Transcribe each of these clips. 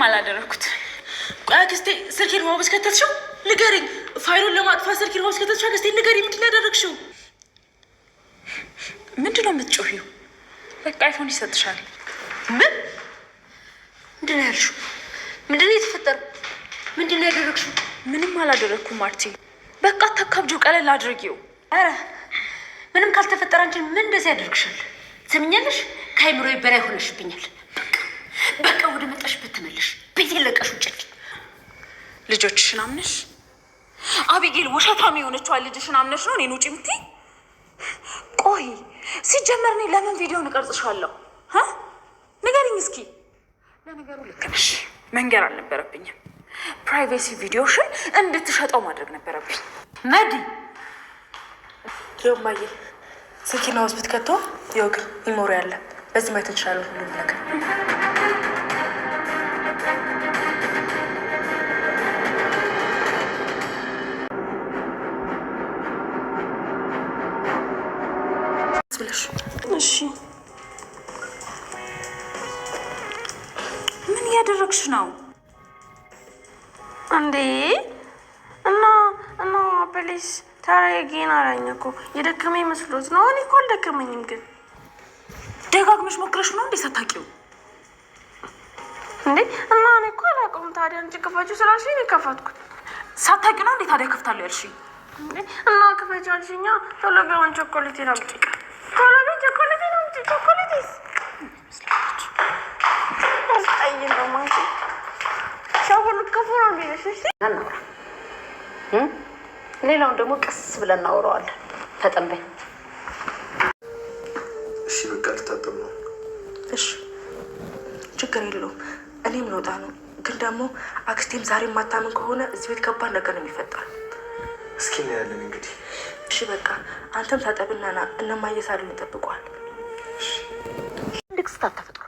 አላደረኩት። ቆይ አክስቴ ስልኬን ውሃ ውስጥ ከተትሽው ንገሪኝ። ፋይሉን ለማጥፋት ስልኬን ውሃ ውስጥ ከተትሽው አክስቴ ንገሪኝ። ምንድን ነው ያደረግሽው? ምንድን ነው የምትጮሂው? በቃ አይፎን ይሰጥሻል። ምን ምንድን ነው ያልሽው? ምንድን ነው የተፈጠረው? ምንድን ነው ያደረግሽው? ምንም አላደረግኩም ማርቲ። በቃ አታካብጂው፣ ቀለል አድርጊው። ኧረ ምንም ካልተፈጠረ አንቺን ምን እንደዚህ ያደርግሻል? ሰምኛለሽ? ከአይምሮዬ በላይ ሆነሽብኛል። በቃ ወደ መጣሽበት ተመለሽ። ቤቴን ለቀሽ ውጭልኝ። ልጆችሽን አምነሽ አቢጌል ውሸታም የሆነችዋን ልጅሽን አምነሽ ነው እኔን ውጭ የምትይ? ቆይ ሲጀመር እኔ ለምን ቪዲዮን እቀርጽሻለሁ? ንገሪኝ እስኪ። ለነገሩ ልክ ነሽ፣ መንገር አልነበረብኝም። ፕራይቬሲ ቪዲዮሽን እንድትሸጠው ማድረግ ነበረብኝ። መዲ ዮማዬ ስልኪና ውስጥ ብትከቶ ይወግ ይሞሪ ያለ በዚህ ማየት እንችላለን ሁሉም ነገር። እሺ ምን እያደረግሽ ነው እንዴ? እና ፕሊስ ታረጊኝ አለኝ እኮ የደከመኝ መስሎት ነው። እኔ እኮ አልደከመኝም፣ ግን ደጋግመሽ ሞክረሽ ነው እንዴ ሳታውቂው? እንዴ እና እኔ እኮ አላውቅም። ታዲያ አንቺ ክፈችው ስላልሽኝ እኔ ከፈትኩት። ሳታውቂው ነው እንዴ ታዲያ ከፍታለሁ ያልሽኝ? እንዴ እና ክፈችው አልሽኛ። ቶሎ ቢሆን ቾኮሌቴን አምጪ። ቶሎ ቢሆን ቾኮሌቴን አምጪ። ቾኮሌቴስ አስጠይኝ ነው ማንቺ ሻወር ልትከፉ ነው ቢልሽ እሺ እናውራ። ሌላውን ደግሞ ቀስ ብለን እናወራዋለን። ፈጠን በይ እሺ። በቃ ልታጠብ ነው። እሺ ችግር የለውም። እኔም ልወጣ ነው። ግን ደግሞ አክስቴም ዛሬ ማታምን ከሆነ እዚህ ቤት ከባድ ነገር ነው የሚፈጠር። እስኪ እናያለን እንግዲህ። እሺ በቃ አንተም ታጠብና ና። እነማየ ሳሎን ይጠብቀዋል። ልክስታት ተፈጥሯል።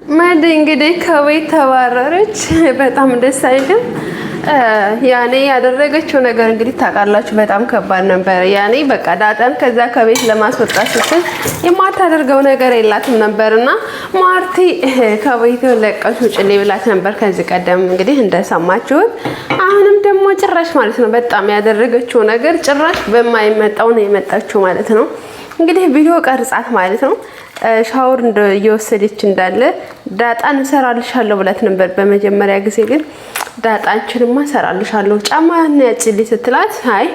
መዲ እንግዲህ ከቤት ተባረረች። በጣም ደስ አይልም። ያኔ ያደረገችው ነገር እንግዲህ ታውቃላችሁ፣ በጣም ከባድ ነበር። ያኔ በቃ ዳጣን ከዛ ከቤት ለማስወጣት ስትል የማታደርገው ነገር የላትም ነበርና ማርቲ ከቤት ለቀሽ ውጭልኝ ብላት ነበር ከዚህ ቀደም እንግዲህ እንደሰማችሁት። አሁንም ደግሞ ጭራሽ ማለት ነው በጣም ያደረገችው ነገር ጭራሽ በማይመጣው ነው የመጣችው ማለት ነው። እንግዲህ ቪዲዮ ቀርጻት ማለት ነው ሻወር እየወሰደች እንዳለ ዳጣን እሰራልሻለሁ ብላት ነበር በመጀመሪያ ጊዜ። ግን ዳጣንችንማ እሰራልሻለሁ ጫማ ያጭልኝ ስትላት አይ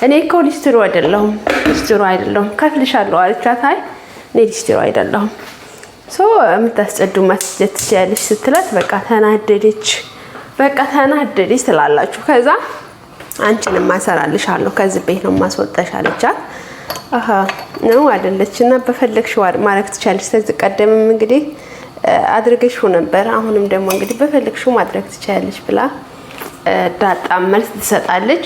እኔ እኮ ሊስትሮ አይደለሁም ከፍልሻለሁ አለቻት። አይ እኔ ሊስትሮ አይደለሁም የምታስጸዱ ማስጀት ትችያለሽ ስትላት በቃ ተናደደች ትላላችሁ። ከዛ አንቺንማ እሰራልሻለሁ ከዚህ ቤት ነው ማስወጣሽ አለቻት። ነው አይደለችና በፈለግሽው ማድረግ ትችያለሽ። ከዚህ ቀደምም እንግዲህ አድርገሽው ነበር፣ አሁንም ደግሞ እንግዲህ በፈለግሽው ማድረግ ትችያለሽ ብላ ዳጣ መልስ ትሰጣለች።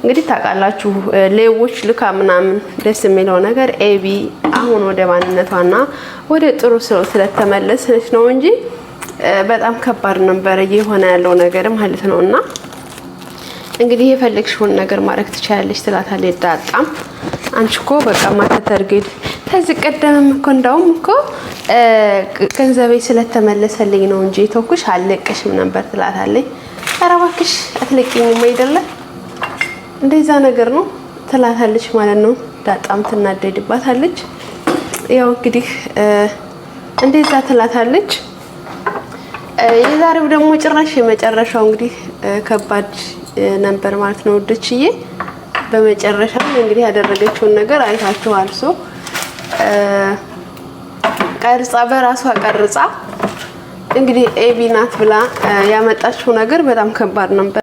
እንግዲህ ታውቃላችሁ ሌቦች ልካ ምናምን ደስ የሚለው ነገር ኤቢ አሁን ወደ ማንነቷና ወደ ጥሩ ሰው ስለተመለሰች ነው እንጂ በጣም ከባድ ነበር እየሆነ ያለው ነገር ማለት ነውና እንግዲህ የፈለግሽውን ነገር ማድረግ ትችያለሽ ትላታለች ዳጣም። አንቺ እኮ በቃ ማተተርግድ ከዚህ ቀደምም እኮ እንዳውም እኮ ገንዘቤ ስለተመለሰልኝ ነው እንጂ ተውኩሽ አልለቅሽም ነበር ትላታለች። ኧረ እባክሽ አትለቂኝም አይደለ እንደዛ ነገር ነው ትላታለች ማለት ነው። ዳጣም ትናደድባታለች። ያው እንግዲህ እንደዛ ትላታለች። የዛሬው ደግሞ ጭራሽ የመጨረሻው እንግዲህ ከባድ ነበር ማለት ነው ወዶችዬ። በመጨረሻ እንግዲህ ያደረገችውን ነገር አይታችኋል። ቀርጻ በራሷ ቀርጻ እንግዲህ ኤቢ ናት ብላ ያመጣችው ነገር በጣም ከባድ ነበር።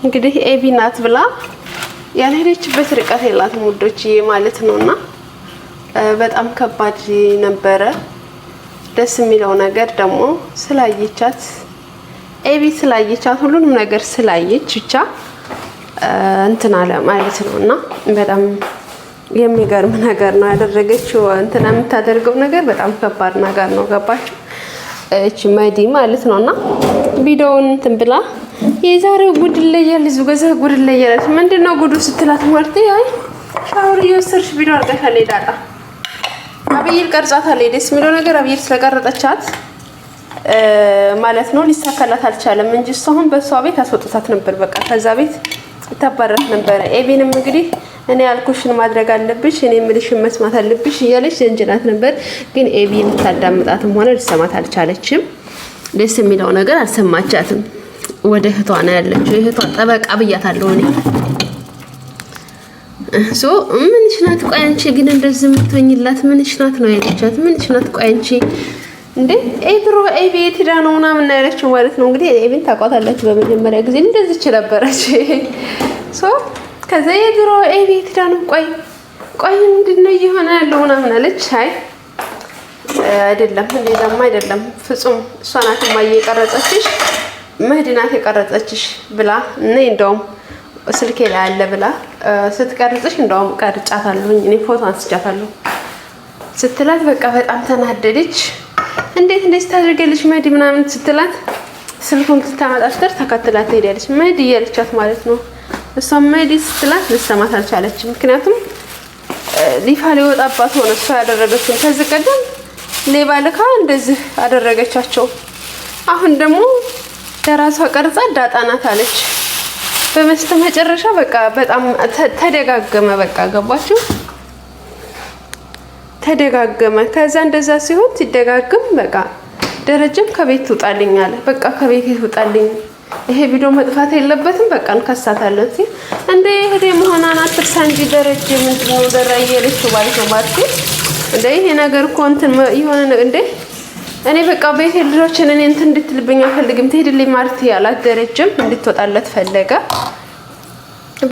እንግዲህ ኤቢ ናት ብላ ያልሄደችበት ርቀት የላትም ውዶችዬ ማለት ነውና በጣም ከባድ ነበረ። ደስ የሚለው ነገር ደግሞ ስላየቻት ኤቢ ስላየቻት ሁሉንም ነገር ስላየች ብቻ እንትን አለ ማለት ነውና በጣም የሚገርም ነገር ነው ያደረገችው። እንትና የምታደርገው ነገር በጣም ከባድ ነገር ነው። ገባችሁ? እቺ መዲ ማለት ነውና ቪዲዮውን እንትን ብላ የዛሬው ጉድ ለያል ዝገዛ ጉድ ለያል ምንድነው ጉዱ ስትላት ማርቲ አይ ሻወር እየወሰድሽ ቪዲዮ አድርገሻል ዳጣ አብይል ቀርጻታለች ደስ የሚለው ነገር አብይል ስለቀረጸቻት ማለት ነው ሊሳካላት አልቻለም እንጂ እሷን በሷ ቤት አስወጥታት ነበር በቃ ከዛ ቤት ተባረክ ነበር ኤቢንም እንግዲህ እኔ ያልኩሽን ማድረግ አለብሽ እኔ ምልሽን መስማት አለብሽ እያለች እንጀላት ነበር ግን ኤቢን ታዳምጣትም ሆነ ልሰማት አልቻለችም ደስ የሚለው ነገር አልሰማቻትም ወደ እህቷ ነው ያለችው እህቷ ጠበቃ ብያታለሁ እኔ ምንሽ ናት ቆይ አንቺ ግን እንደዚህ የምትወኝላት ምንሽ ናት ነው ያለቻት ምንሽ ናት ቆይ አንቺ እንዴ ኤብሮ ኤቢ ትዳ ነው ምናምን ያለችው ማለት ነው እንግዲህ ኤቢን ታውቃታላችሁ በመጀመሪያ ጊዜ እንደዚህ ነበረች ከዛ የድሮ ኤቢ ትዳ ነው ቆይ ምንድነው እየሆነ ያለው ምናምን አለች አይ አይደለም እንደዛማ አይደለም ፍጹም እሷ ናት የቀረጸችሽ መህዲናት የቀረጸችሽ ብላ እኔ እንደውም ስልኬ ላይ አለ ብላ ስትቀርጽሽ እንደውም ቀርጫታለሁ እኔ ፎቶ አንስቻታለሁ ስትላት በቃ በጣም ተናደደች እንዴት ታደርገልሽ መህዲ ምናምን ስትላት ስልኩን ልታመጣሽ ተከትላት ሄዳለች መህዲ እያለቻት ማለት ነው እሷ መህዲ ስትላት ልሰማት አልቻለችም ምክንያቱም ሊፋ ሊወጣባት ሆነ እሷ ያደረገችው ከዚህ ቀደም ሌባ ልካ እንደዚህ አደረገቻቸው አሁን ደግሞ ተራሷ ቀርጻ ዳጣናት አለች በመስተመጨረሻ በቃ በጣም ተደጋገመ በቃ ገባችሁ ተደጋገመ ከዛ እንደዛ ሲሆን ሲደጋገም በቃ ደረጀም ከቤት ትውጣልኝ አለ በቃ ከቤት ትውጣልኝ ይሄ ቪዲዮ መጥፋት የለበትም በቃ እንከሳታለን ሲል እንደ ይሄ መሆናና አትርሳ እንጂ ደረጀ ምንድነው ደራየለች ማለት ነው ማለት እንደ ይሄ ነገር እኮ እንትን ይሆነ እንደ እኔ በቃ ቤት ልጆችን እኔ እንትን እንድትልብኝ አልፈልግም ትሄድልኝ ማለት ያላት ደረጀም እንድትወጣለት ፈለገ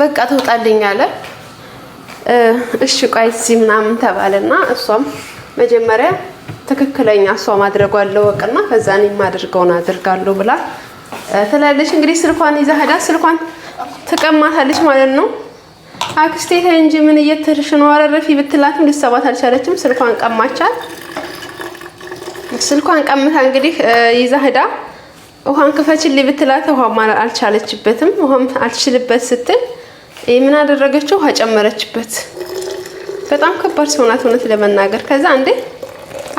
በቃ ትወጣልኝ አለ እሺ ቆይ እዚህ ምናምን ተባለና እሷም መጀመሪያ ትክክለኛ እሷ ማድረጓል ለወቅና ከዛ እኔ ማድረጋውን አድርጋለሁ ብላ ተላለች እንግዲህ ስልኳን ይዛ ሄዳ ስልኳን ተቀማታለች ማለት ነው አክስቴ እንጂ ምን እየተርሽ ነው አረረፊ ብትላትም ልትሰባት አልቻለችም ስልኳን ቀማቻት ስልኳን ቀምታ እንግዲህ ይዛ ሄዳ ውሃን ክፈችልኝ ብትላት ውሃ ማለት አልቻለችበትም ውሃም አልችልበት ስትል ምን አደረገችው ውሃ ጨመረችበት በጣም ከባድ ሰውናት ሆነት ለመናገር ከዛ እንዴ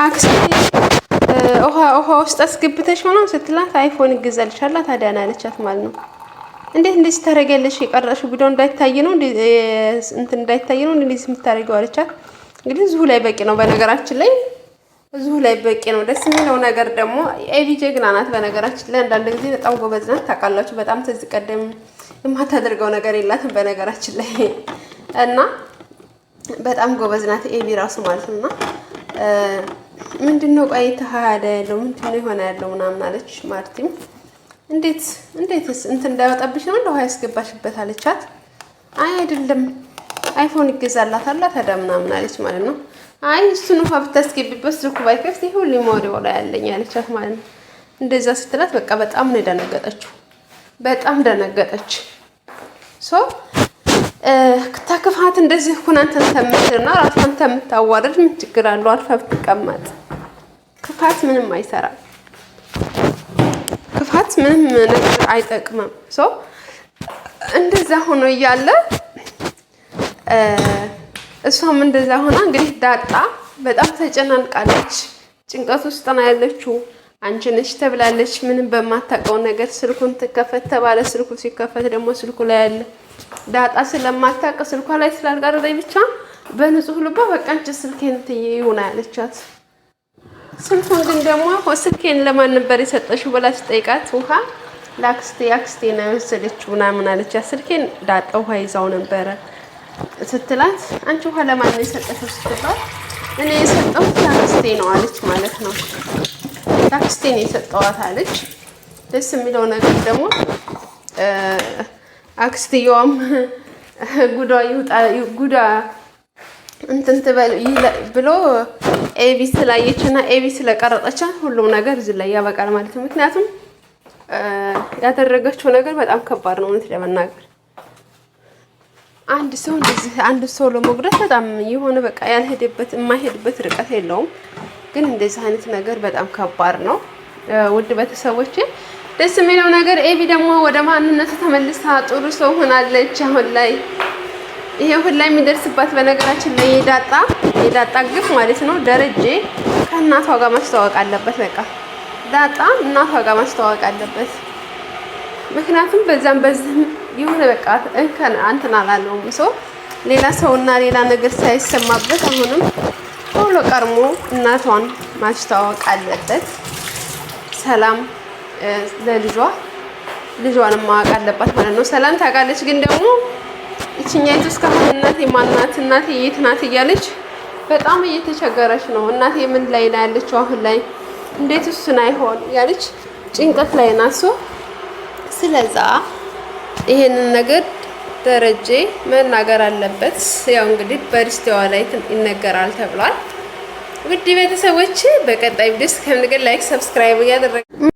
አክስቴ ውሃ ውስጥ አስገብተሽ ሆኖ ስትላት አይፎን ይገዛልሻል ታዲያ አለቻት ማለት ነው እንዴት ታረጋለሽ የቀረሽው ቪዲዮ እንዳይታይ ነው እንት እንዳይታይ ነው እንዴት የምታረጋው አለቻት እንግዲህ እዚሁ ላይ በቂ ነው በነገራችን ላይ እዚሁ ላይ በቂ ነው ደስ የሚለው ነገር ደግሞ ኤቢ ጀግና ናት በነገራችን ላይ አንዳንድ ጊዜ በጣም ጎበዝ ናት ታውቃላችሁ በጣም ተዝቀደም የማታደርገው ነገር የላትም በነገራችን ላይ እና በጣም ጎበዝ ናት ኤቢ ራሱ ማለት ነውና ምንድነው ቆይ ተሃደ ያለው ምንድነው ይሆነ ያለው ምናምን አለች ማርቲም እንዴት እንት እንዳይወጣብሽ ነው እንደው ያስገባሽበት አለቻት አይ አይደለም አይፎን ይገዛላታል ታዲያ ምናምን አለች ማለት ነው አይ እሱን ውሃ ብታስገቢበት ስልኩ ባይከፍት ይሄ ሁሉ ሞዴል ላይ ያለኝ አለቻት ማለት ነው እንደዛ ስትላት በቃ በጣም ነው ደነገጠችው በጣም ደነገጠች ተክፋት እንደዚህ ኩናንተን ተምትልና ራሷን ተምታዋረድ ምን ችግር አለው አልፋ ብትቀመጥ ክፋት ምንም አይሰራም ክፋት ምንም ነገር አይጠቅምም እንደዛ ሆኖ እያለ እሷም እንደዛ ሆና እንግዲህ ዳጣ በጣም ተጨናንቃለች ጭንቀት ውስጥ ነው ያለችው አንቺ ነሽ ተብላለች ምንም በማታውቀው ነገር ስልኩን ተከፈተ ተባለ ስልኩ ሲከፈት ደግሞ ስልኩ ላይ ያለ ዳጣ ስለማታውቅ ስልኳ ላይ ስላልቀረደኝ ብቻ በንጹህ ልቧ በቃ አንቺ ስልኬን ትይዩና ያለቻት ስልኩን ግን ደግሞ ስልኬን ለማን ነበር የሰጠሽው ብላ ስጠይቃት ውሃ ለአክስቴ ነው የወሰደችው ምናምን አለቻት ስልኬን ዳጣ ውሃ ይዛው ነበረ ስትላት አንቺ ውሃ ለማን ነው የሰጠሽው ስትላት እኔ የሰጠሁት ለአክስቴ ነው አለች ማለት ነው ለአክስቴ ነው የሰጠዋት አለች ደስ የሚለው ነገር ደግሞ አክስቴዋም ጉዳ እንትን ትበል ብሎ ኤቢ ስላየችና ኤቢ ስለቀረጸች ሁሉም ነገር እዚህ ላይ ያበቃል ማለት ነው ምክንያቱም ያደረገችው ነገር በጣም ከባድ ነው ማለት ለመናገር አንድ ሰው እንደዚህ አንድ ሰው ለመጉዳት በጣም የሆነ በቃ ያልሄደበት የማይሄድበት ርቀት የለውም ግን እንደዚህ አይነት ነገር በጣም ከባድ ነው ውድ ቤተሰቦቼ ደስ የሚለው ነገር ኤቢ ደግሞ ወደ ማንነቱ ተመልሳ ጥሩ ሰው ሆናለች አሁን ላይ። ይሄ ሁላ የሚደርስባት በነገራችን ላይ የዳጣ ግፍ ማለት ነው። ደረጀ ከእናቷ ጋር ማስተዋወቅ አለበት። በቃ ዳጣ እናቷ ጋር ማስተዋወቅ አለበት። ምክንያቱም በዛም በዚህም የሆነ በቃ እንከን አንተና አላለውም ሰው ሌላ ሰውና ሌላ ነገር ሳይሰማበት አሁንም ቶሎ ቀርሞ እናቷን ማስተዋወቅ አለበት። ሰላም ልጇንም ማወቅ አለባት ማለት ነው። ሰላም ታውቃለች፣ ግን ደግሞ እችኛይቱ እስካሁን እናቴ ማናት እናቴ የት ናት እያለች በጣም እየተቸገረች ነው። እናቴ ምን ላይ ነው ያለችው አሁን ላይ እንዴት እሱን አይሆን እያለች ጭንቀት ላይ ናት። ስለዛ ይሄንን ነገር ደረጀ መናገር አለበት። ያው እንግዲህ በሪስቲዋ ላይ ይነገራል ተብሏል። ውድ ቤተሰቦች በቀጣይ ቪዲዮ እስከምንገናኝ ላይክ ሰብስክራይብ እያደረጋችሁ